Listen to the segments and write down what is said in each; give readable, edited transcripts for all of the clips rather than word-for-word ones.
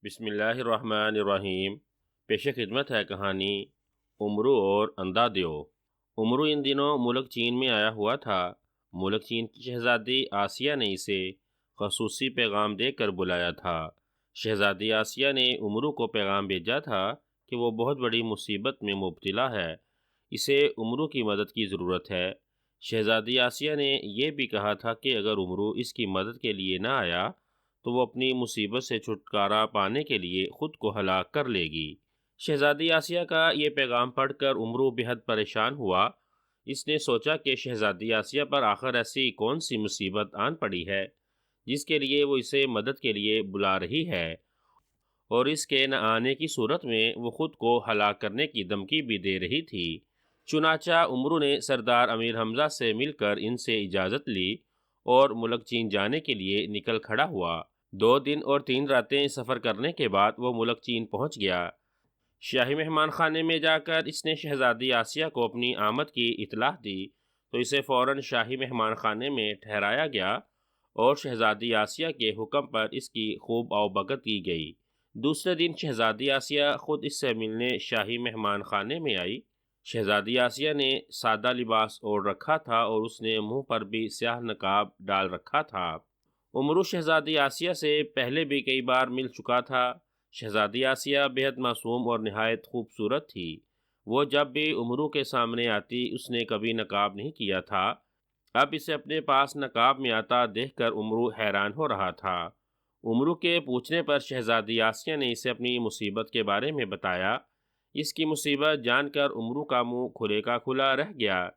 بسم اللہ الرحمن الرحیم۔ پیش خدمت ہے کہانی امرو اور اندھا دیو۔ امرو ان دنوں ملک چین میں آیا ہوا تھا۔ ملک چین کی شہزادی آسیہ نے اسے خصوصی پیغام دے کر بلایا تھا۔ شہزادی آسیہ نے امرو کو پیغام بھیجا تھا کہ وہ بہت بڑی مصیبت میں مبتلا ہے، اسے امرو کی مدد کی ضرورت ہے۔ شہزادی آسیہ نے یہ بھی کہا تھا کہ اگر امرو اس کی مدد کے لیے نہ آیا تو وہ اپنی مصیبت سے چھٹکارا پانے کے لیے خود کو ہلاک کر لے گی۔ شہزادی آسیہ کا یہ پیغام پڑھ کر امرو بے حد پریشان ہوا۔ اس نے سوچا کہ شہزادی آسیہ پر آخر ایسی کون سی مصیبت آن پڑی ہے جس کے لیے وہ اسے مدد کے لیے بلا رہی ہے، اور اس کے نہ آنے کی صورت میں وہ خود کو ہلاک کرنے کی دھمکی بھی دے رہی تھی۔ چنانچہ امرو نے سردار امیر حمزہ سے مل کر ان سے اجازت لی اور ملک چین جانے کے لیے نکل کھڑا ہوا۔ 2 دن اور 3 راتیں سفر کرنے کے بعد وہ ملک چین پہنچ گیا۔ شاہی مہمان خانے میں جا کر اس نے شہزادی آسیہ کو اپنی آمد کی اطلاع دی تو اسے فوراً شاہی مہمان خانے میں ٹھہرایا گیا اور شہزادی آسیہ کے حکم پر اس کی خوب آؤبگت کی گئی۔ دوسرے دن شہزادی آسیہ خود اس سے ملنے شاہی مہمان خانے میں آئی۔ شہزادی آسیہ نے سادہ لباس اوڑھ رکھا تھا اور اس نے منہ پر بھی سیاہ نقاب ڈال رکھا تھا۔ امرو شہزادی آسیہ سے پہلے بھی کئی بار مل چکا تھا۔ شہزادی آسیہ بے حد معصوم اور نہایت خوبصورت تھی۔ وہ جب بھی امرو کے سامنے آتی اس نے کبھی نقاب نہیں کیا تھا۔ اب اسے اپنے پاس نقاب میں آتا دیکھ کر امرو حیران ہو رہا تھا۔ امرو کے پوچھنے پر شہزادی آسیہ نے اسے اپنی مصیبت کے بارے میں بتایا۔ اس کی مصیبت جان کر امرو کا منہ کھلے کا کھلا رہ گیا۔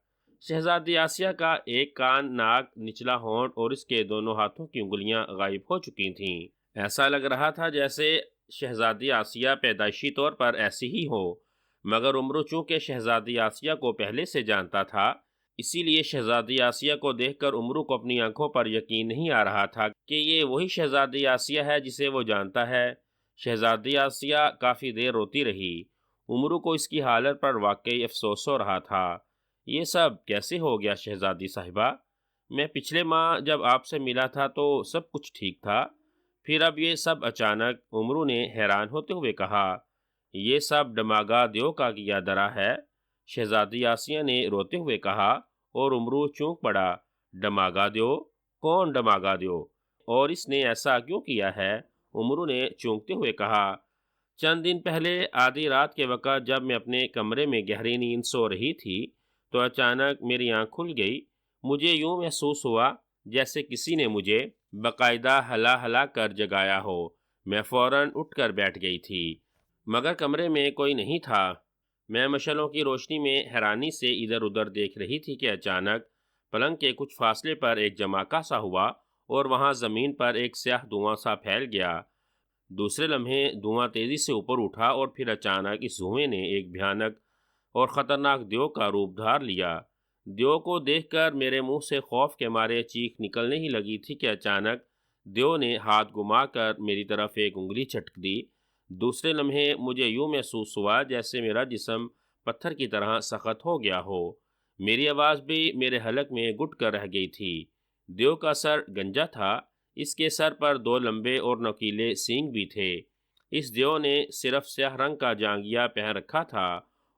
شہزادی آسیہ کا ایک کان، ناک، نچلا ہونٹ اور اس کے دونوں ہاتھوں کی انگلیاں غائب ہو چکی تھیں۔ ایسا لگ رہا تھا جیسے شہزادی آسیہ پیدائشی طور پر ایسی ہی ہو، مگر امرو چونکہ شہزادی آسیہ کو پہلے سے جانتا تھا، اسی لیے شہزادی آسیہ کو دیکھ کر امرو کو اپنی آنکھوں پر یقین نہیں آ رہا تھا کہ یہ وہی شہزادی آسیہ ہے جسے وہ جانتا ہے۔ شہزادی آسیہ کافی دیر روتی رہی۔ امرو کو اس کی حالت پر واقعی افسوس ہو رہا تھا۔ یہ سب کیسے ہو گیا شہزادی صاحبہ؟ میں پچھلے ماہ جب آپ سے ملا تھا تو سب کچھ ٹھیک تھا، پھر اب یہ سب اچانک؟ امرو نے حیران ہوتے ہوئے کہا۔ یہ سب ڈماگا دیو کا کیا درا ہے، شہزادی آسیہ نے روتے ہوئے کہا، اور امرو چونک پڑا۔ ڈماگا دیو؟ کون ڈماگا دیو؟ اور اس نے ایسا کیوں کیا ہے؟ امرو نے چونکتے ہوئے کہا۔ چند دن پہلے آدھی رات کے وقت جب میں اپنے کمرے میں گہری نیند سو رہی تھی تو اچانک میری آنکھ کھل گئی۔ مجھے یوں محسوس ہوا جیسے کسی نے مجھے باقاعدہ ہلا ہلا کر جگایا ہو۔ میں فوراً اٹھ کر بیٹھ گئی تھی، مگر کمرے میں کوئی نہیں تھا۔ میں مشعلوں کی روشنی میں حیرانی سے ادھر ادھر دیکھ رہی تھی کہ اچانک پلنگ کے کچھ فاصلے پر ایک جھماکا سا ہوا اور وہاں زمین پر ایک سیاہ دھواں سا پھیل گیا۔ دوسرے لمحے دھواں تیزی سے اوپر اٹھا اور پھر اچانک اس دھوئیں نے ایک بھیانک اور خطرناک دیو کا روپ دھار لیا۔ دیو کو دیکھ کر میرے منہ سے خوف کے مارے چیخ نکلنے ہی لگی تھی کہ اچانک دیو نے ہاتھ گھما کر میری طرف ایک انگلی چٹک دی۔ دوسرے لمحے مجھے یوں محسوس ہوا جیسے میرا جسم پتھر کی طرح سخت ہو گیا ہو۔ میری آواز بھی میرے حلق میں گھٹ کر رہ گئی تھی۔ دیو کا سر گنجا تھا، اس کے سر پر 2 لمبے اور نوکیلے سینگ بھی تھے۔ اس دیو نے صرف سیاہ رنگ کا جانگیا پہن رکھا تھا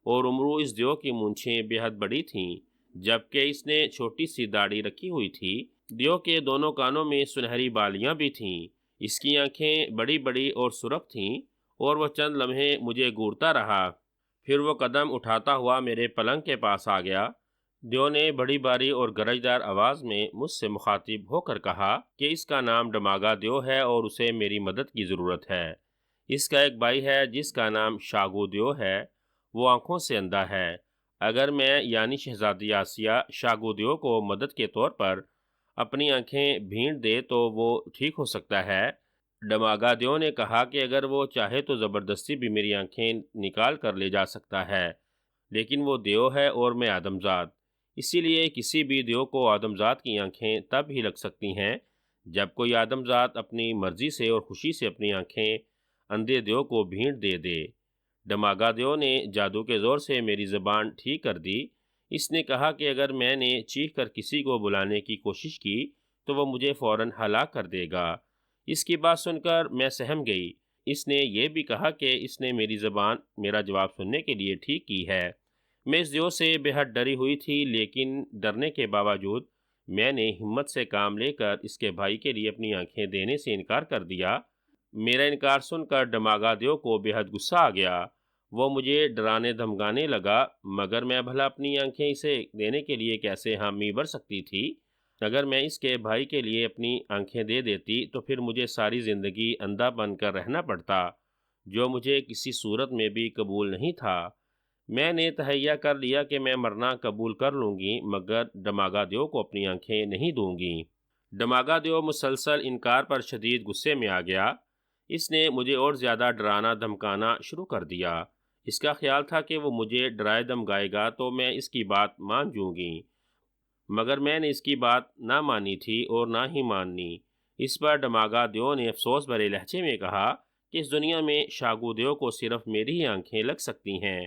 اور امرو اس دیو کی مونچھیں بے حد بڑی تھیں، جبکہ اس نے چھوٹی سی داڑھی رکھی ہوئی تھی۔ دیو کے دونوں کانوں میں سنہری بالیاں بھی تھیں۔ اس کی آنکھیں بڑی بڑی اور سرخ تھیں اور وہ چند لمحے مجھے گھورتا رہا، پھر وہ قدم اٹھاتا ہوا میرے پلنگ کے پاس آ گیا۔ دیو نے بڑی باری اور گرجدار آواز میں مجھ سے مخاطب ہو کر کہا کہ اس کا نام ڈماگا دیو ہے اور اسے میری مدد کی ضرورت ہے۔ اس کا ایک بھائی ہے جس کا نام شاگو دیو ہے، وہ آنکھوں سے اندھا ہے۔ اگر میں یعنی شہزادی آسیہ شاگو دیو کو مدد کے طور پر اپنی آنکھیں بھینٹ دے تو وہ ٹھیک ہو سکتا ہے۔ ڈماگا دیو نے کہا کہ اگر وہ چاہے تو زبردستی بھی میری آنکھیں نکال کر لے جا سکتا ہے، لیکن وہ دیو ہے اور میں آدمزاد، اسی لیے کسی بھی دیو کو آدمزاد کی آنکھیں تب ہی لگ سکتی ہیں جب کوئی آدمزاد اپنی مرضی سے اور خوشی سے اپنی آنکھیں اندھے دیو کو بھینٹ دے دے۔ ڈماگا دیو نے جادو کے زور سے میری زبان ٹھیک کر دی۔ اس نے کہا کہ اگر میں نے چیخ کر کسی کو بلانے کی کوشش کی تو وہ مجھے فوراً ہلاک کر دے گا۔ اس کی بات سن کر میں سہم گئی۔ اس نے یہ بھی کہا کہ اس نے میری زبان میرا جواب سننے کے لیے ٹھیک کی ہے۔ میں اس دیو سے بے حد ڈری ہوئی تھی، لیکن ڈرنے کے باوجود میں نے ہمت سے کام لے کر اس کے بھائی کے لیے اپنی آنکھیں دینے سے انکار کر دیا۔ میرا انکار سن کر ڈماگا دیو کو بے حد غصہ آ گیا۔ وہ مجھے ڈرانے دھمکانے لگا، مگر میں بھلا اپنی آنکھیں اسے دینے کے لیے کیسے حامی بھر سکتی تھی؟ اگر میں اس کے بھائی کے لیے اپنی آنکھیں دے دیتی تو پھر مجھے ساری زندگی اندھا بن کر رہنا پڑتا، جو مجھے کسی صورت میں بھی قبول نہیں تھا۔ میں نے تہیہ کر لیا کہ میں مرنا قبول کر لوں گی، مگر ڈماگا دیو کو اپنی آنکھیں نہیں دوں گی۔ ڈماگا دیو مسلسل انکار پر شدید غصے میں آ گیا۔ اس نے مجھے اور زیادہ ڈرانا دھمکانا شروع کر دیا۔ اس کا خیال تھا کہ وہ مجھے ڈرائے دھمکائے گا تو میں اس کی بات مان جوں گی، مگر میں نے اس کی بات نہ مانی تھی اور نہ ہی ماننی۔ اس پر ڈماگا دیو نے افسوس بھرے لہجے میں کہا کہ اس دنیا میں شاگو دیو کو صرف میری ہی آنکھیں لگ سکتی ہیں۔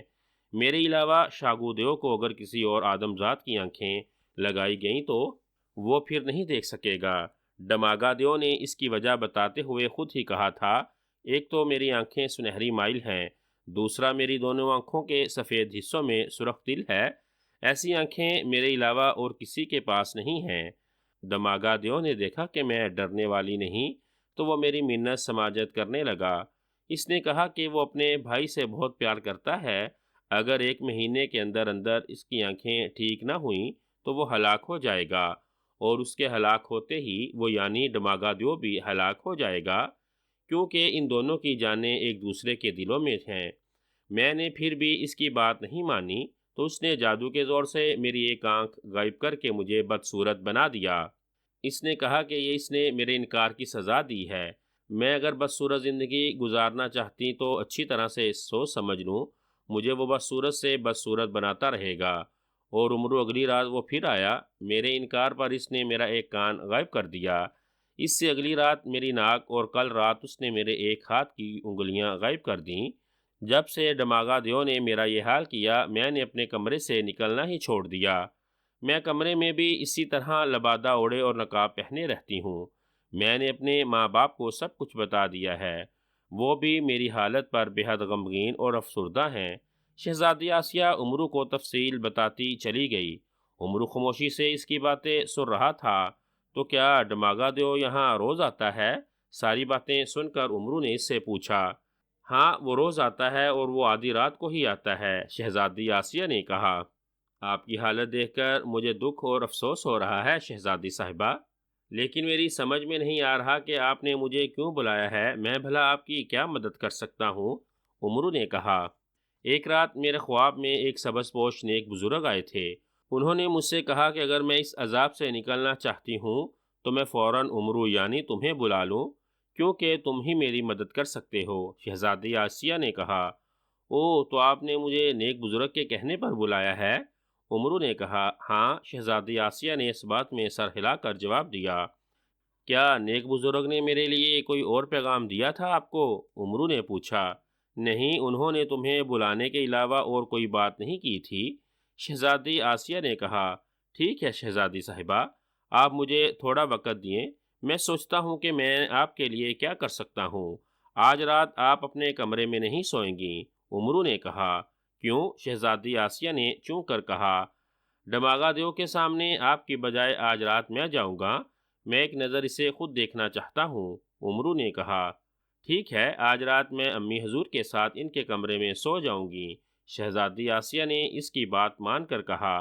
میرے علاوہ شاگو دیو کو اگر کسی اور آدم ذات کی آنکھیں لگائی گئیں تو وہ پھر نہیں دیکھ سکے گا۔ ڈماگا دیو نے اس کی وجہ بتاتے ہوئے خود ہی کہا تھا، ایک تو میری آنکھیں سنہری مائل ہیں، دوسرا میری دونوں آنکھوں کے سفید حصوں میں سرخ تل ہے۔ ایسی آنکھیں میرے علاوہ اور کسی کے پاس نہیں ہیں۔ ڈماگا دیو نے دیکھا کہ میں ڈرنے والی نہیں تو وہ میری منت سماجت کرنے لگا۔ اس نے کہا کہ وہ اپنے بھائی سے بہت پیار کرتا ہے، اگر 1 مہینے کے اندر اندر اس کی آنکھیں ٹھیک نہ ہوئیں تو وہ ہلاک ہو جائے گا، اور اس کے ہلاک ہوتے ہی وہ یعنی ڈماگا دیو بھی ہلاک ہو جائے گا، کیونکہ ان دونوں کی جانیں ایک دوسرے کے دلوں میں ہیں۔ میں نے پھر بھی اس کی بات نہیں مانی تو اس نے جادو کے زور سے میری ایک آنکھ غائب کر کے مجھے بدصورت بنا دیا۔ اس نے کہا کہ یہ اس نے میرے انکار کی سزا دی ہے۔ میں اگر بدصورت زندگی گزارنا چاہتی تو اچھی طرح سے سوچ سمجھ لوں، مجھے وہ بدصورت سے بدصورت بناتا رہے گا۔ اور عمرو اگلی رات وہ پھر آیا۔ میرے انکار پر اس نے میرا ایک کان غائب کر دیا۔ اس سے اگلی رات میری ناک، اور کل رات اس نے میرے ایک ہاتھ کی انگلیاں غائب کر دیں۔ جب سے ڈماگا دیو نے میرا یہ حال کیا، میں نے اپنے کمرے سے نکلنا ہی چھوڑ دیا۔ میں کمرے میں بھی اسی طرح لبادہ اوڑھے اور نقاب پہنے رہتی ہوں۔ میں نے اپنے ماں باپ کو سب کچھ بتا دیا ہے، وہ بھی میری حالت پر بے حد غمگین اور افسردہ ہیں۔ شہزادی آسیہ عمرو کو تفصیل بتاتی چلی گئی۔ عمرو خاموشی سے اس کی باتیں سن رہا تھا۔ تو کیا ڈماگا دیو یہاں روز آتا ہے؟ ساری باتیں سن کر عمرو نے اس سے پوچھا۔ ہاں، وہ روز آتا ہے، اور وہ آدھی رات کو ہی آتا ہے، شہزادی آسیہ نے کہا۔ آپ کی حالت دیکھ کر مجھے دکھ اور افسوس ہو رہا ہے شہزادی صاحبہ، لیکن میری سمجھ میں نہیں آ رہا کہ آپ نے مجھے کیوں بلایا ہے۔ میں بھلا آپ کی کیا مدد کر سکتا ہوں؟ عمرو نے کہا۔ ایک رات میرے خواب میں ایک سبز پوش نیک بزرگ آئے تھے۔ انہوں نے مجھ سے کہا کہ اگر میں اس عذاب سے نکلنا چاہتی ہوں تو میں فوراً عمرو یعنی تمہیں بلا لوں، کیونکہ تم ہی میری مدد کر سکتے ہو۔ شہزادی آسیہ نے کہا۔ اوہ، تو آپ نے مجھے نیک بزرگ کے کہنے پر بلایا ہے؟ عمرو نے کہا۔ ہاں، شہزادی آسیہ نے اس بات میں سر ہلا کر جواب دیا۔ کیا نیک بزرگ نے میرے لیے کوئی اور پیغام دیا تھا آپ کو؟ عمرو نے پوچھا۔ نہیں، انہوں نے تمہیں بلانے کے علاوہ اور کوئی بات نہیں کی تھی، شہزادی آسیہ نے کہا۔ ٹھیک ہے شہزادی صاحبہ، آپ مجھے تھوڑا وقت دیں، میں سوچتا ہوں کہ میں آپ کے لیے کیا کر سکتا ہوں۔ آج رات آپ اپنے کمرے میں نہیں سوئیں گی، عمرو نے کہا۔ کیوں؟ شہزادی آسیہ نے چون کر کہا۔ ڈماگا دیو کے سامنے آپ کی بجائے آج رات میں جاؤں گا، میں ایک نظر اسے خود دیکھنا چاہتا ہوں، عمرو نے کہا۔ ٹھیک ہے، آج رات میں امی حضور کے ساتھ ان کے کمرے میں سو جاؤں گی، شہزادی آسیہ نے اس کی بات مان کر کہا۔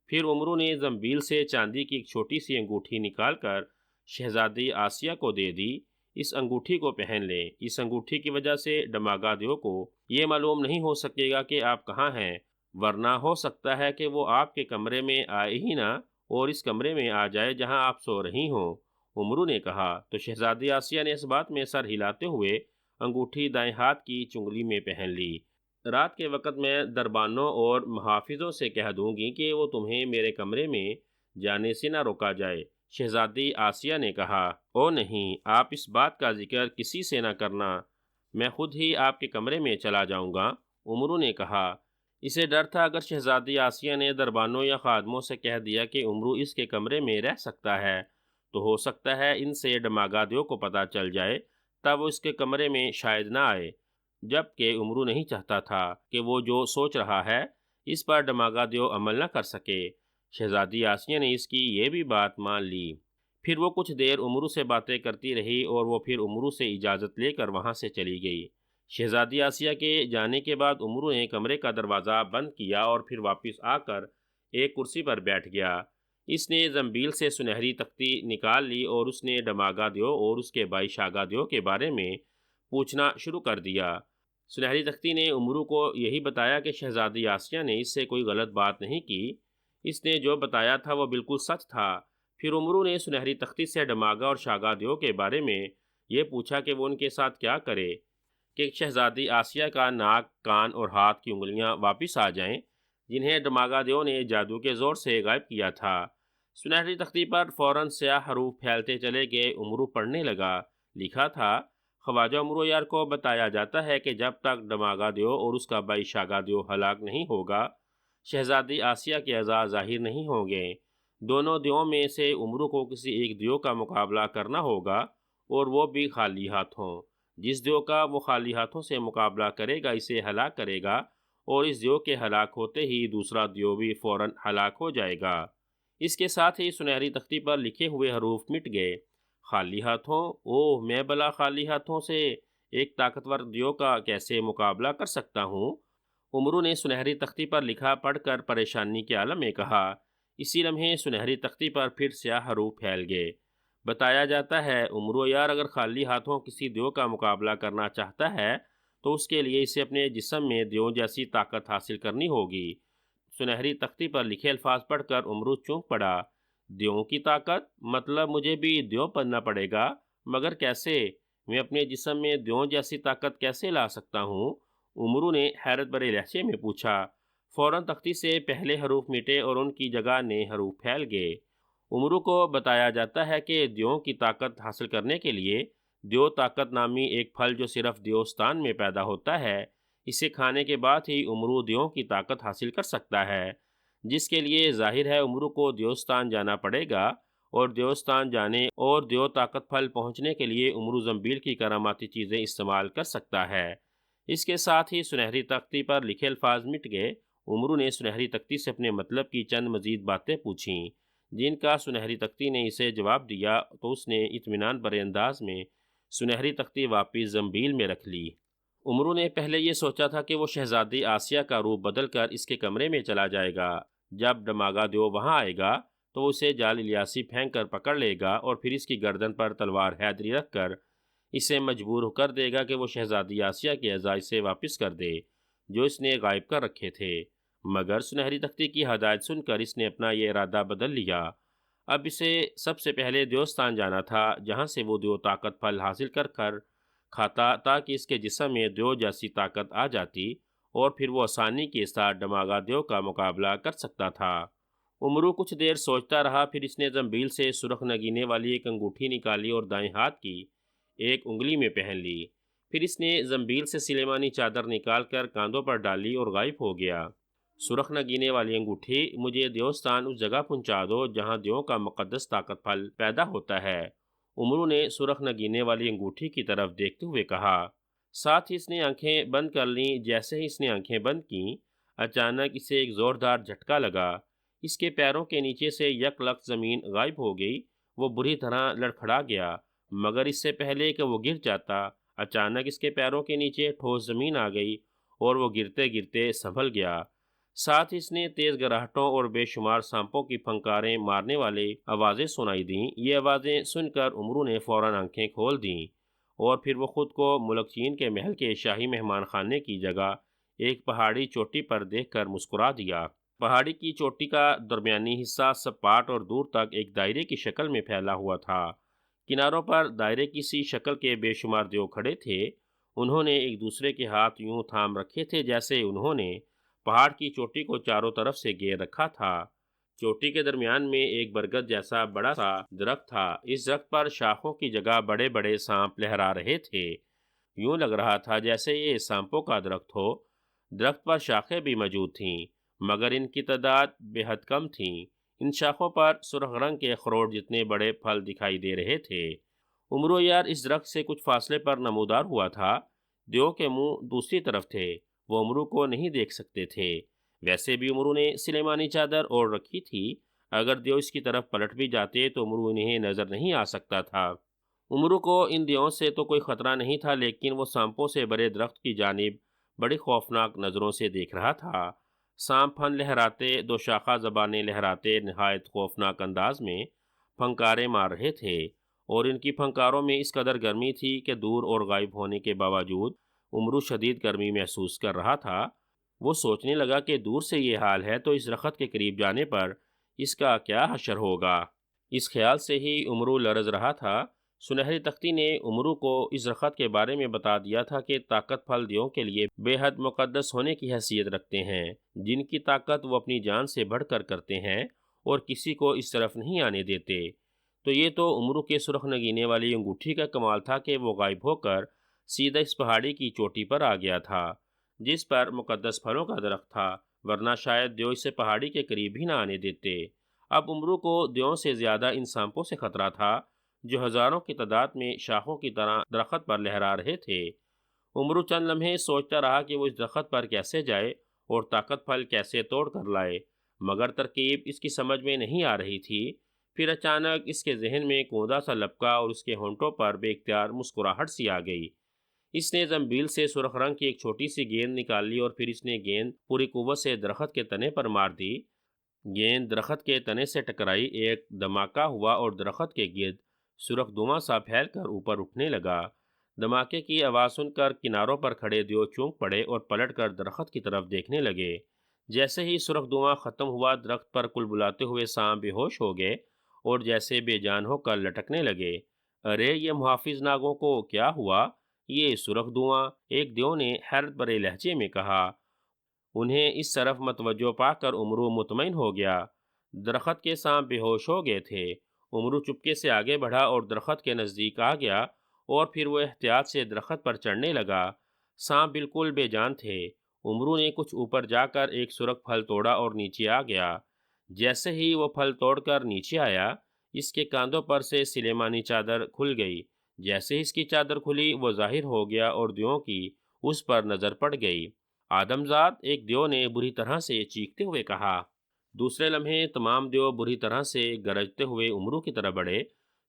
پھر عمرو نے زنبیل سے چاندی کی ایک چھوٹی سی انگوٹھی نکال کر شہزادی آسیہ کو دے دی۔ اس انگوٹھی کو پہن لیں، اس انگوٹھی کی وجہ سے ڈماگا دیو کو یہ معلوم نہیں ہو سکے گا کہ آپ کہاں ہیں، ورنہ ہو سکتا ہے کہ وہ آپ کے کمرے میں آئے ہی نہ اور اس کمرے میں آ جائے جہاں آپ سو رہی ہوں، عمرو نے کہا۔ تو شہزادی آسیہ نے اس بات میں سر ہلاتے ہوئے انگوٹھی دائیں ہاتھ کی چنگلی میں پہن لی۔ رات کے وقت میں دربانوں اور محافظوں سے کہہ دوں گی کہ وہ تمہیں میرے کمرے میں جانے سے نہ روکا جائے، شہزادی آسیہ نے کہا۔ او نہیں، آپ اس بات کا ذکر کسی سے نہ کرنا، میں خود ہی آپ کے کمرے میں چلا جاؤں گا، عمرو نے کہا۔ اسے ڈر تھا اگر شہزادی آسیہ نے دربانوں یا خادموں سے کہہ دیا کہ عمرو اس کے کمرے میں رہ سکتا ہے تو ہو سکتا ہے ان سے ڈماگا دیو کو پتہ چل جائے، تب وہ اس کے کمرے میں شاید نہ آئے، جبکہ عمرو نہیں چاہتا تھا کہ وہ جو سوچ رہا ہے اس پر ڈماغا دیو عمل نہ کر سکے۔ شہزادی آسیہ نے اس کی یہ بھی بات مان لی۔ پھر وہ کچھ دیر عمرو سے باتیں کرتی رہی اور وہ پھر عمرو سے اجازت لے کر وہاں سے چلی گئی۔ شہزادی آسیہ کے جانے کے بعد عمرو نے کمرے کا دروازہ بند کیا اور پھر واپس آ کر ایک کرسی پر بیٹھ گیا۔ اس نے زنبیل سے سنہری تختی نکال لی اور اس نے ڈماغا دیو اور اس کے بھائی شاگا دیو کے بارے میں پوچھنا شروع کر دیا۔ سنہری تختی نے عمرو کو یہی بتایا کہ شہزادی آسیہ نے اس سے کوئی غلط بات نہیں کی، اس نے جو بتایا تھا وہ بالکل سچ تھا۔ پھر عمرو نے سنہری تختی سے ڈماغا اور شاگا دیو کے بارے میں یہ پوچھا کہ وہ ان کے ساتھ کیا کرے کہ شہزادی آسیہ کا ناک، کان اور ہاتھ کی انگلیاں واپس آ جائیں جنہیں ڈماغا دیو نے جادو کے زور سے غائب کیا تھا۔ سنہری تختی پر فوراً سیاہ حروف پھیلتے چلے گئے۔ عمرو پڑھنے لگا۔ لکھا تھا، خواجہ عمرو یار کو بتایا جاتا ہے کہ جب تک ڈماغا دیو اور اس کا بھائی شاگا دیو ہلاک نہیں ہوگا، شہزادی آسیہ کے اعضاء ظاہر نہیں ہوں گے۔ دونوں دیووں میں سے عمرو کو کسی ایک دیو کا مقابلہ کرنا ہوگا اور وہ بھی خالی ہاتھوں۔ جس دیو کا وہ خالی ہاتھوں سے مقابلہ کرے گا اسے ہلاک کرے گا، اور اس دیو کے ہلاک ہوتے ہی دوسرا دیو بھی فوراً ہلاک ہو جائے گا۔ اس کے ساتھ ہی سنہری تختی پر لکھے ہوئے حروف مٹ گئے۔ خالی ہاتھوں، اوہ میں بلا خالی ہاتھوں سے ایک طاقتور دیو کا کیسے مقابلہ کر سکتا ہوں؟ عمرو نے سنہری تختی پر لکھا پڑھ کر پریشانی کے عالم میں کہا۔ اسی لمحے سنہری تختی پر پھر سیاہ حروف پھیل گئے۔ بتایا جاتا ہے عمرو یار اگر خالی ہاتھوں کسی دیو کا مقابلہ کرنا چاہتا ہے تو اس کے لیے اسے اپنے جسم میں دیو جیسی طاقت حاصل کرنی ہوگی۔ سنہری تختی پر لکھے الفاظ پڑھ کر عمرو چونک پڑا۔ دیو کی طاقت؟ مطلب مجھے بھی دیو بننا پڑے گا، مگر کیسے؟ میں اپنے جسم میں دیو جیسی طاقت کیسے لا سکتا ہوں؟ عمرو نے حیرت بھرے لہجے میں پوچھا۔ فوراً تختی سے پہلے حروف مٹے اور ان کی جگہ نئے حروف پھیل گئے۔ عمرو کو بتایا جاتا ہے کہ دیو کی طاقت حاصل کرنے کے لیے دیو طاقت نامی ایک پھل جو صرف دیوستان میں پیدا ہوتا ہے، اسے کھانے کے بعد ہی عمرو دیو کی طاقت حاصل کر سکتا ہے، جس کے لیے ظاہر ہے عمرو کو دیوستان جانا پڑے گا، اور دیوستان جانے اور دیو طاقت پھل پہنچنے کے لیے عمرو زنبیل کی کراماتی چیزیں استعمال کر سکتا ہے۔ اس کے ساتھ ہی سنہری تختی پر لکھے الفاظ مٹ گئے۔ عمرو نے سنہری تختی سے اپنے مطلب کی چند مزید باتیں پوچھیں، جن کا سنہری تختی نے اسے جواب دیا تو اس نے اطمینان بھرے انداز میں سنہری تختی واپس زنبیل میں رکھ لی۔ عمرو نے پہلے یہ سوچا تھا کہ وہ شہزادی آسیہ کا روپ بدل کر اس کے کمرے میں چلا جائے گا۔ جب ڈماغا دیو وہاں آئے گا تو اسے جال الیاسی پھینک کر پکڑ لے گا اور پھر اس کی گردن پر تلوار حیدری رکھ کر اسے مجبور کر دے گا کہ وہ شہزادی آسیہ کے اعضاء اسے واپس کر دے جو اس نے غائب کر رکھے تھے۔ مگر سنہری تختی کی ہدایت سن کر اس نے اپنا یہ ارادہ بدل لیا۔ اب اسے سب سے پہلے دیوستان جانا تھا، جہاں سے وہ دیو طاقت پھل حاصل کر کھاتا تاکہ اس کے جسم میں دیو جیسی طاقت آ جاتی اور پھر وہ آسانی کے ساتھ ڈماغا دیو کا مقابلہ کر سکتا تھا۔ عمرو کچھ دیر سوچتا رہا، پھر اس نے زنبیل سے سرخ نگینے والی ایک انگوٹھی نکالی اور دائیں ہاتھ کی ایک انگلی میں پہن لی۔ پھر اس نے زنبیل سے سلیمانی چادر نکال کر کاندھوں پر ڈالی اور غائب ہو گیا۔ سرخ نگینے والی انگوٹھی، مجھے دیوستان اس جگہ پہنچا دو جہاں دیو کا مقدس طاقت پھل پیدا ہوتا ہے، عمرو نے سرخ نگینے والی انگوٹھی کی طرف دیکھتے ہوئے کہا۔ ساتھ ہی اس نے آنکھیں بند کر لیں۔ جیسے ہی اس نے آنکھیں بند کیں، اچانک اسے ایک زوردار جھٹکا لگا۔ اس کے پیروں کے نیچے سے یک لخت زمین غائب ہو گئی۔ وہ بری طرح لڑکھڑا گیا، مگر اس سے پہلے کہ وہ گر جاتا، اچانک اس کے پیروں کے نیچے ٹھوس زمین آ گئی اور وہ گرتے گرتے سنبھل گیا۔ ساتھ ہی اس نے تیز گراہٹوں اور بے شمار سانپوں کی پھنکاریں مارنے والی آوازیں سنائی دیں۔ یہ آوازیں سن کر عمرو نے فوراً آنکھیں کھول دیں اور پھر وہ خود کو ملک چین کے محل کے شاہی مہمان خانے کی جگہ ایک پہاڑی چوٹی پر دیکھ کر مسکرا دیا۔ پہاڑی کی چوٹی کا درمیانی حصہ سپاٹ اور دور تک ایک دائرے کی شکل میں پھیلا ہوا تھا۔ کناروں پر دائرے کی سی شکل کے بے شمار دیو کھڑے تھے۔ انہوں نے ایک دوسرے کے ہاتھ یوں تھام رکھے تھے جیسے انہوں نے پہاڑ کی چوٹی کو چاروں طرف سے گھیر رکھا تھا۔ چوٹی کے درمیان میں ایک برگد جیسا بڑا سا درخت تھا۔ اس درخت پر شاخوں کی جگہ بڑے بڑے سانپ لہرا رہے تھے۔ یوں لگ رہا تھا جیسے یہ سانپوں کا درخت ہو۔ درخت پر شاخیں بھی موجود تھیں، مگر ان کی تعداد بے حد کم تھیں۔ ان شاخوں پر سرخ رنگ کے اخروٹ جتنے بڑے پھل دکھائی دے رہے تھے۔ عمرو یار اس درخت سے کچھ فاصلے پر نمودار ہوا تھا۔ دیو کے منہ دوسری طرف تھے، وہ عمرو کو نہیں دیکھ سکتے تھے۔ ویسے بھی عمرو نے سلیمانی چادر اوڑھ رکھی تھی، اگر دیو اس کی طرف پلٹ بھی جاتے تو عمرو انہیں نظر نہیں آ سکتا تھا۔ عمرو کو ان دیووں سے تو کوئی خطرہ نہیں تھا، لیکن وہ سانپوں سے بڑے درخت کی جانب بڑی خوفناک نظروں سے دیکھ رہا تھا۔ سانپ پھن لہراتے، دو شاخہ زبانیں لہراتے نہایت خوفناک انداز میں پھنکارے مار رہے تھے، اور ان کی پھنکاروں میں اس قدر گرمی تھی کہ دور اور غائب ہونے کے باوجود عمرو شدید گرمی محسوس کر رہا تھا۔ وہ سوچنے لگا کہ دور سے یہ حال ہے تو اس درخت کے قریب جانے پر اس کا کیا حشر ہوگا۔ اس خیال سے ہی عمرو لرز رہا تھا۔ سنہری تختی نے عمرو کو اس درخت کے بارے میں بتا دیا تھا کہ طاقت پھل دیوں کے لیے بے حد مقدس ہونے کی حیثیت رکھتے ہیں، جن کی طاقت وہ اپنی جان سے بڑھ کر کرتے ہیں اور کسی کو اس طرف نہیں آنے دیتے۔ تو یہ تو عمرو کے سرخ نگینے والی انگوٹھی کا کمال تھا کہ وہ غائب ہو کر سیدھا اس پہاڑی کی چوٹی پر آ گیا تھا جس پر مقدس پھلوں کا درخت تھا، ورنہ شاید دیو اسے پہاڑی کے قریب ہی نہ آنے دیتے۔ اب عمرو کو دیوں سے زیادہ ان سانپوں سے خطرہ تھا جو ہزاروں کی تعداد میں شاخوں کی طرح درخت پر لہرا رہے تھے۔ عمرو چند لمحے سوچتا رہا کہ وہ اس درخت پر کیسے جائے اور طاقت پھل کیسے توڑ کر لائے، مگر ترکیب اس کی سمجھ میں نہیں آ رہی تھی۔ پھر اچانک اس کے ذہن میں کوندا سا لپکا اور اس کے ہونٹوں پر بے اختیار مسکراہٹ سی آ گئی۔ اس نے زنبیل سے سرخ رنگ کی ایک چھوٹی سی گیند نکال لی اور پھر اس نے گیند پوری قوت سے درخت کے تنے پر مار دی۔ گیند درخت کے تنے سے ٹکرائی، ایک دھماکہ ہوا اور درخت کے گرد سرخ دھواں سا پھیل کر اوپر اٹھنے لگا۔ دھماکے کی آواز سن کر کناروں پر کھڑے دیو چونک پڑے اور پلٹ کر درخت کی طرف دیکھنے لگے۔ جیسے ہی سرخ دھواں ختم ہوا، درخت پر کل بلاتے ہوئے سانپ بے ہوش ہو گئے اور جیسے بے جان ہو کر لٹکنے لگے۔ ارے یہ محافظ ناگوں کو کیا ہوا؟ یہ سرخ دھواں، ایک دیو نے حیرت بھرے لہجے میں کہا۔ انہیں اس طرف متوجہ پا کر عمرو مطمئن ہو گیا۔ درخت کے سانپ بے ہوش ہو گئے تھے۔ عمرو چپکے سے آگے بڑھا اور درخت کے نزدیک آ گیا، اور پھر وہ احتیاط سے درخت پر چڑھنے لگا۔ سانپ بالکل بے جان تھے۔ عمرو نے کچھ اوپر جا کر ایک سرخ پھل توڑا اور نیچے آ گیا۔ جیسے ہی وہ پھل توڑ کر نیچے آیا، اس کے کاندھوں پر سے سلیمانی چادر کھل گئی۔ جیسے ہی اس کی چادر کھلی، وہ ظاہر ہو گیا اور دیووں کی اس پر نظر پڑ گئی۔ آدمزاد، ایک دیو نے بری طرح سے چیختے ہوئے کہا۔ دوسرے لمحے تمام دیو بری طرح سے گرجتے ہوئے عمرو کی طرف بڑھے۔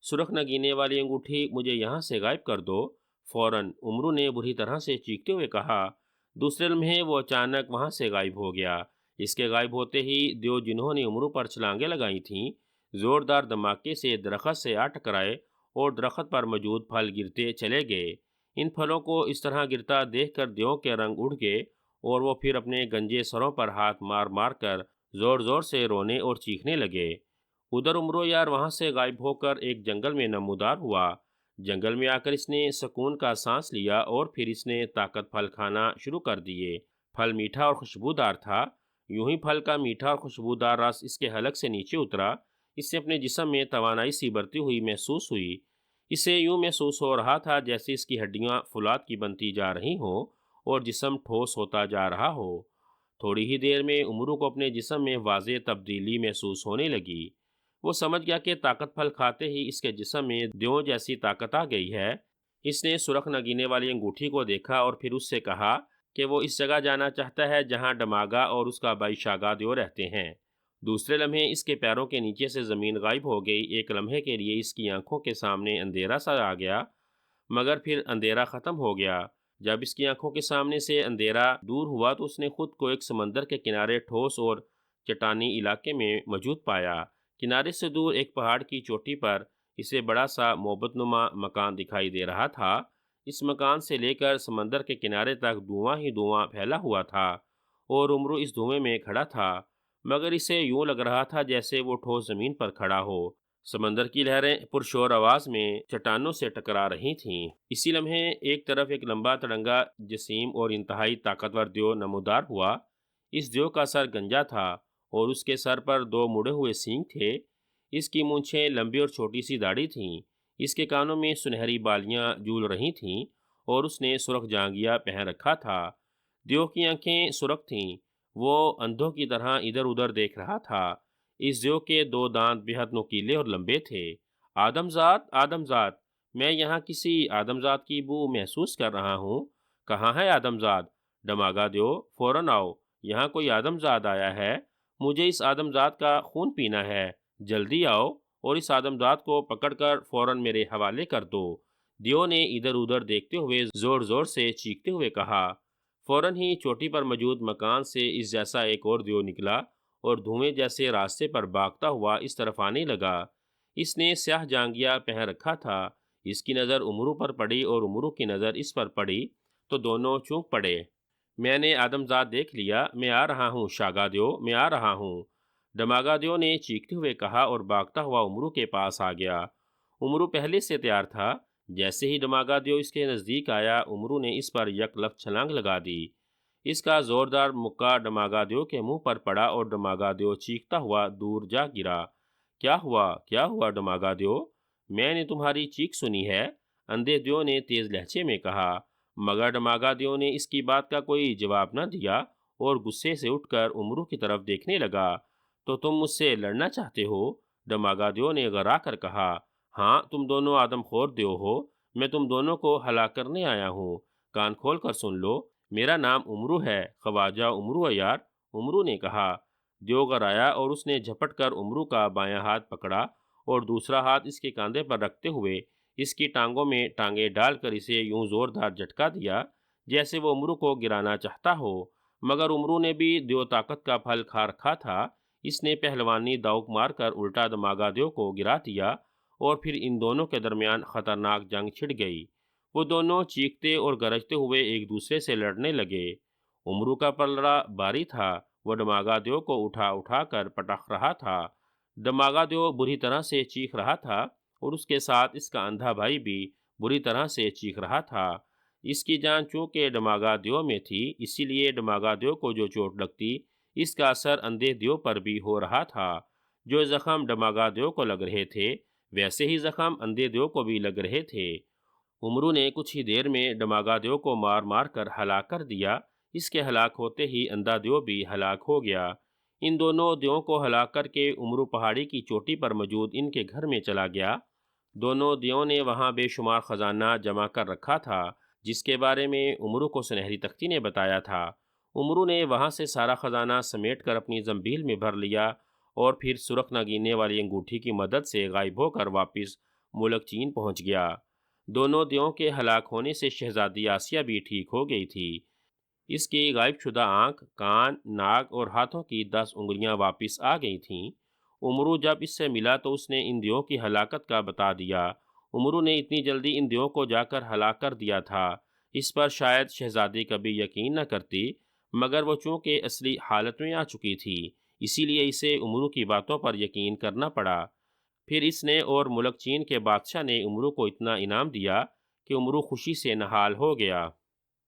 سرخ نگینے والی انگوٹھی مجھے یہاں سے غائب کر دو، فوراً، عمرو نے بری طرح سے چیختے ہوئے کہا۔ دوسرے لمحے وہ اچانک وہاں سے غائب ہو گیا۔ اس کے غائب ہوتے ہی دیو جنہوں نے عمرو پر چھلانگیں لگائی تھیں، زوردار دھماکے سے درخت سے آ ٹکرائے اور درخت پر موجود پھل گرتے چلے گئے۔ ان پھلوں کو اس طرح گرتا دیکھ کر دیو کے رنگ اڑ گئے اور وہ پھر اپنے گنجے سروں پر ہاتھ مار مار کر زور زور سے رونے اور چیخنے لگے۔ ادھر عمرو یار وہاں سے غائب ہو کر ایک جنگل میں نمودار ہوا۔ جنگل میں آ کر اس نے سکون کا سانس لیا اور پھر اس نے طاقت پھل کھانا شروع کر دیے۔ پھل میٹھا اور خوشبودار تھا۔ یوں ہی پھل کا میٹھا اور خوشبودار رس اس کے حلق سے نیچے اترا۔ اس سے اپنے جسم میں توانائی سی بڑھتی ہوئی محسوس ہوئی۔ اسے یوں محسوس ہو رہا تھا جیسے اس کی ہڈیاں فولاد کی بنتی جا رہی ہوں اور جسم ٹھوس ہوتا جا رہا ہو۔ تھوڑی ہی دیر میں عمرو کو اپنے جسم میں واضح تبدیلی محسوس ہونے لگی۔ وہ سمجھ گیا کہ طاقت پھل کھاتے ہی اس کے جسم میں دیوں جیسی طاقت آ گئی ہے۔ اس نے سرخ نگینے والی انگوٹھی کو دیکھا اور پھر اس سے کہا کہ وہ اس جگہ جانا چاہتا ہے جہاں ڈماگا اور اس کا بھائی شاگا دیو رہتے ہیں۔ دوسرے لمحے اس کے پیروں کے نیچے سے زمین غائب ہو گئی۔ ایک لمحے کے لیے اس کی آنکھوں کے سامنے اندھیرا سا آ گیا، مگر پھر اندھیرا ختم ہو گیا۔ جب اس کی آنکھوں کے سامنے سے اندھیرا دور ہوا تو اس نے خود کو ایک سمندر کے کنارے ٹھوس اور چٹانی علاقے میں موجود پایا۔ کنارے سے دور ایک پہاڑ کی چوٹی پر اسے بڑا سا محبت نما مکان دکھائی دے رہا تھا۔ اس مکان سے لے کر سمندر کے کنارے تک دھواں ہی دھواں پھیلا ہوا تھا اور عمرو اس دھوئیں میں کھڑا تھا، مگر اسے یوں لگ رہا تھا جیسے وہ ٹھوس زمین پر کھڑا ہو۔ سمندر کی لہریں پرشور آواز میں چٹانوں سے ٹکرا رہی تھیں۔ اسی لمحے ایک طرف ایک لمبا تڑنگا جسیم اور انتہائی طاقتور دیو نمودار ہوا۔ اس دیو کا سر گنجا تھا اور اس کے سر پر دو مڑے ہوئے سینگ تھے۔ اس کی مونچھیں لمبی اور چھوٹی سی داڑھی تھیں۔ اس کے کانوں میں سنہری بالیاں جھول رہی تھیں اور اس نے سرخ جانگیا پہن رکھا تھا۔ دیو کی آنکھیں سرخ تھیں۔ وہ اندھوں کی طرح ادھر ادھر دیکھ رہا تھا۔ اس دیو کے دو دانت بے حد نوکیلے اور لمبے تھے۔ آدمزاد، آدمزاد، میں یہاں کسی آدمزاد کی بو محسوس کر رہا ہوں۔ کہاں ہے آدمزاد؟ ڈماگا دیو، فوراً آؤ، یہاں کوئی آدمزاد آیا ہے، مجھے اس آدمزاد کا خون پینا ہے، جلدی آؤ اور اس آدمزاد کو پکڑ کر فوراً میرے حوالے کر دو۔ دیو نے ادھر ادھر دیکھتے ہوئے زور زور سے چیختے ہوئے کہا۔ فوراً ہی چوٹی پر موجود مکان سے اس جیسا ایک اور دیو نکلا اور دھوئیں جیسے راستے پر بھاگتا ہوا اس طرف آنے لگا۔ اس نے سیاہ جانگیا پہن رکھا تھا۔ اس کی نظر امرو پر پڑی اور امرو کی نظر اس پر پڑی تو دونوں چونک پڑے۔ میں نے آدمزاد دیکھ لیا، میں آ رہا ہوں شاگا دیو، میں آ رہا ہوں، ڈماگا دیو نے چیختے ہوئے کہا اور بھاگتا ہوا امرو کے پاس آ گیا۔ امرو پہلے سے تیار تھا۔ جیسے ہی ڈماگا دیو اس کے نزدیک آیا، امرو نے اس پر یک لفت چھلانگ لگا دی۔ اس کا زوردار مکہ ڈماگا دیو کے منہ پر پڑا اور ڈماگا دیو چیختا ہوا دور جا گرا۔ کیا ہوا، کیا ہوا ڈماگا دیو؟ میں نے تمہاری چیخ سنی ہے، اندھے دیو نے تیز لہجے میں کہا، مگر ڈماگا دیو نے اس کی بات کا کوئی جواب نہ دیا اور غصے سے اٹھ کر امرو کی طرف دیکھنے لگا۔ تو تم مجھ سے لڑنا چاہتے ہو؟ ڈماگا دیو نے غرا کر کہا، ہاں، تم دونوں آدم خور دیو ہو، میں تم دونوں کو ہلاک کرنے آیا ہوں۔ کان کھول کر سن لو، میرا نام امرو ہے، خواجہ امرو عیار۔ امرو نے کہا۔ دیو غرایا اور اس نے جھپٹ کر امرو کا بایاں ہاتھ پکڑا اور دوسرا ہاتھ اس کے کاندھے پر رکھتے ہوئے اس کی ٹانگوں میں ٹانگیں ڈال کر اسے یوں زوردار جھٹکا دیا جیسے وہ امرو کو گرانا چاہتا ہو۔ مگر امرو نے بھی دیو طاقت کا پھل کھا رکھا تھا۔ اس نے پہلوانی داؤک مار کر الٹا ڈماگا دیو کو گرا دیا اور پھر ان دونوں کے درمیان خطرناک جنگ چھڑ گئی۔ وہ دونوں چیختے اور گرجتے ہوئے ایک دوسرے سے لڑنے لگے۔ امرو کا پلڑا بھاری تھا، وہ ڈماگا دیو کو اٹھا اٹھا کر پٹخ رہا تھا۔ ڈماگا دیو بری طرح سے چیخ رہا تھا اور اس کے ساتھ اس کا اندھا بھائی بھی بری طرح سے چیخ رہا تھا۔ اس کی جان چونکہ ڈماگا دیو میں تھی، اسی لیے ڈماگا دیو کو جو چوٹ لگتی اس کا اثر اندھے دیو پر بھی ہو رہا تھا۔ جو زخم ڈماگا دیو کو لگ رہے تھے ویسے ہی زخم اندھے دیو کو بھی لگ رہے تھے۔ امرو نے کچھ ہی دیر میں ڈماگا دیو کو مار مار کر ہلاک کر دیا۔ اس کے ہلاک ہوتے ہی اندھا دیو بھی ہلاک ہو گیا۔ ان دونوں دیووں کو ہلاک کر کے امرو پہاڑی کی چوٹی پر موجود ان کے گھر میں چلا گیا۔ دونوں دیووں نے وہاں بے شمار خزانہ جمع کر رکھا تھا جس کے بارے میں امرو کو سنہری تختی نے بتایا تھا۔ امرو نے وہاں سے سارا خزانہ سمیٹ کر اپنی زنبیل میں بھر لیا اور پھر سرخ نہ گننے والی انگوٹھی کی مدد سے غائب ہو کر واپس ملک چین پہنچ گیا۔ دونوں دیووں کے ہلاک ہونے سے شہزادی آسیہ بھی ٹھیک ہو گئی تھی۔ اس کی غائب شدہ آنکھ، کان، ناک اور ہاتھوں کی 10 انگلیاں واپس آ گئی تھیں۔ امرو جب اس سے ملا تو اس نے ان دیووں کی ہلاکت کا بتا دیا۔ امرو نے اتنی جلدی ان دیووں کو جا کر ہلاک کر دیا تھا، اس پر شاید شہزادی کبھی یقین نہ کرتی، مگر وہ چونکہ اصلی حالت میں آ چکی تھی اسی لیے اسے امرو کی باتوں پر یقین کرنا پڑا۔ پھر اس نے اور ملک چین کے بادشاہ نے امرو کو اتنا انعام دیا کہ امرو خوشی سے نہال ہو گیا۔